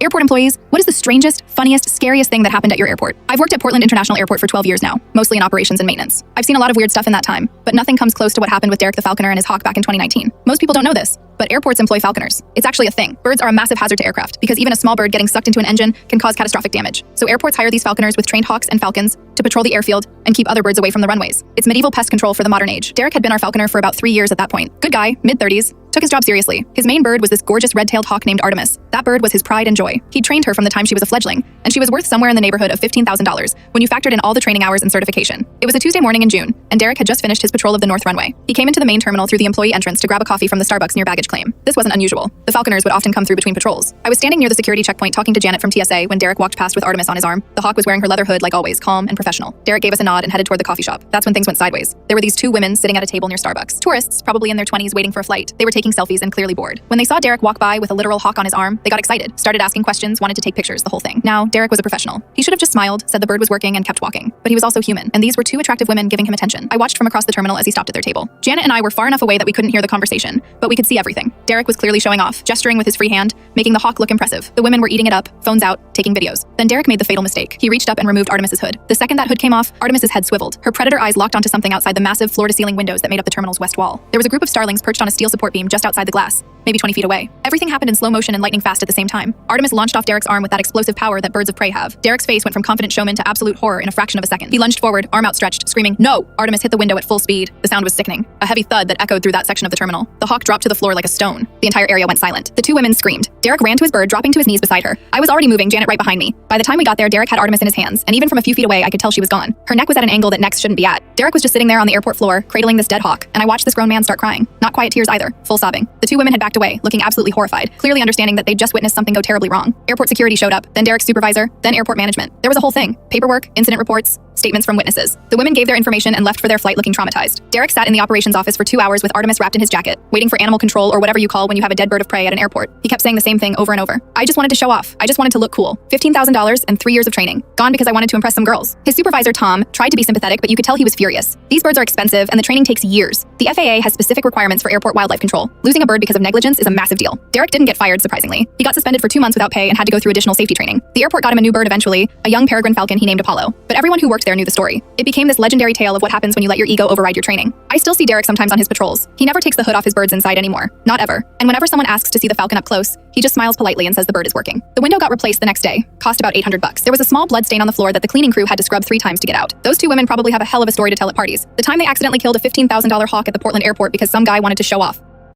Airport employees, what is the strangest, funniest, scariest thing that happened at your airport? I've worked at Portland International Airport for 12 years now, mostly in operations and maintenance. I've seen a lot of weird stuff in that time, but nothing comes close to what happened with Derek the Falconer and his hawk back in 2019. Most people don't know this, but airports employ falconers. It's actually a thing. Birds are a massive hazard to aircraft because even a small bird getting sucked into an engine can cause catastrophic damage. So airports hire these falconers with trained hawks and falcons to patrol the airfield and keep other birds away from the runways. It's medieval pest control for the modern age. Derek had been our falconer for about 3 years at that point. Good guy, mid-30s, took his job seriously. His main bird was this gorgeous red-tailed hawk named Artemis. That bird was his pride and joy. He trained her from the time she was a fledgling, and she was worth somewhere in the neighborhood of $15,000 when you factored in all the training hours and certification. It was a Tuesday morning in June, and Derek had just finished his patrol of the north runway. He came into the main terminal through the employee entrance to grab a coffee from the Starbucks near baggage claim. This wasn't unusual. The falconers would often come through between patrols. I was standing near the security checkpoint talking to Janet from TSA when Derek walked past with Artemis on his arm. The hawk was wearing her leather hood like always, calm and professional. Derek gave us a nod and headed toward the coffee shop. That's when things went sideways. There were these two women sitting at a table near Starbucks. Tourists, probably in their 20s waiting for a flight. They were taking selfies and clearly bored. When they saw Derek walk by with a literal hawk on his arm, they got excited, started asking questions, wanted to take pictures, the whole thing. Now, Derek was a professional. He should have just smiled, said the bird was working, and kept walking. But he was also human, and these were two attractive women giving him attention. I watched from across the terminal as he stopped at their table. Janet and I were far enough away that we couldn't hear the conversation, but we could see everything. Derek was clearly showing off, gesturing with his free hand, making the hawk look impressive. The women were eating it up, phones out, taking videos. Then Derek made the fatal mistake. He reached up and removed Artemis's hood. The second that hood came off, Artemis's head swiveled. Her predator eyes locked onto something outside the massive floor-to-ceiling windows that made up the terminal's west wall. There was a group of starlings perched on a steel support beam just outside the glass, maybe 20 feet away. Everything happened in slow motion and lightning fast at the same time. Artemis launched off Derek's arm with that explosive power that birds of prey have. Derek's face went from confident showman to absolute horror in a fraction of a second. He lunged forward, arm outstretched, screaming, "No!" Artemis hit the window at full speed. The sound was sickening. A heavy thud that echoed through that section of the terminal. The hawk dropped to the floor like a stone. The entire area went silent. The two women screamed. Derek ran to his bird, dropping to his knees beside her. I was already moving, Janet right behind me. By the time we got there, Derek had Artemis in his hands, and even from a few feet away, I could tell she was gone. Her neck was at an angle that necks shouldn't be at. Derek was just sitting there on the airport floor, cradling this dead hawk, and I watched this grown man start crying. Not quiet tears either, full sobbing. The two women had backed away, looking absolutely horrified, clearly understanding that they'd just witnessed something go terribly wrong. Airport security showed up, then Derek's supervisor, then airport management. There was a whole thing. Paperwork, incident reports, statements from witnesses. The women gave their information and left for their flight looking traumatized. Derek sat in the operations office for 2 hours with Artemis wrapped in his jacket, waiting for animal control or whatever you call when you have a dead bird of prey at an airport. He kept saying the same thing over and over. I just wanted to show off. I just wanted to look cool. $15,000 and 3 years of training. Gone because I wanted to impress some girls. His supervisor, Tom, tried to be sympathetic, but you could tell he was furious. These birds are expensive and the training takes years. The FAA has specific requirements for airport wildlife control. Losing a bird because of negligence is a massive deal. Derek didn't get fired, surprisingly. He got suspended for 2 months without pay and had to go through additional safety training. The airport got him a new bird eventually, a young peregrine falcon he named Apollo. But everyone who worked there knew the story. It became this legendary tale of what happens when you let your ego override your training. I still see Derek sometimes on his patrols. He never takes the hood off his birds inside anymore. Not ever. And whenever someone asks to see the falcon up close, he just smiles politely and says the bird is working. The window got replaced the next day. Cost about $800. There was a small blood stain on the floor that the cleaning crew had to scrub 3 times to get out. Those two women probably have a hell of a story to tell at parties. The time they accidentally killed a $15,000 hawk at the Portland airport because some guy wanted to show off.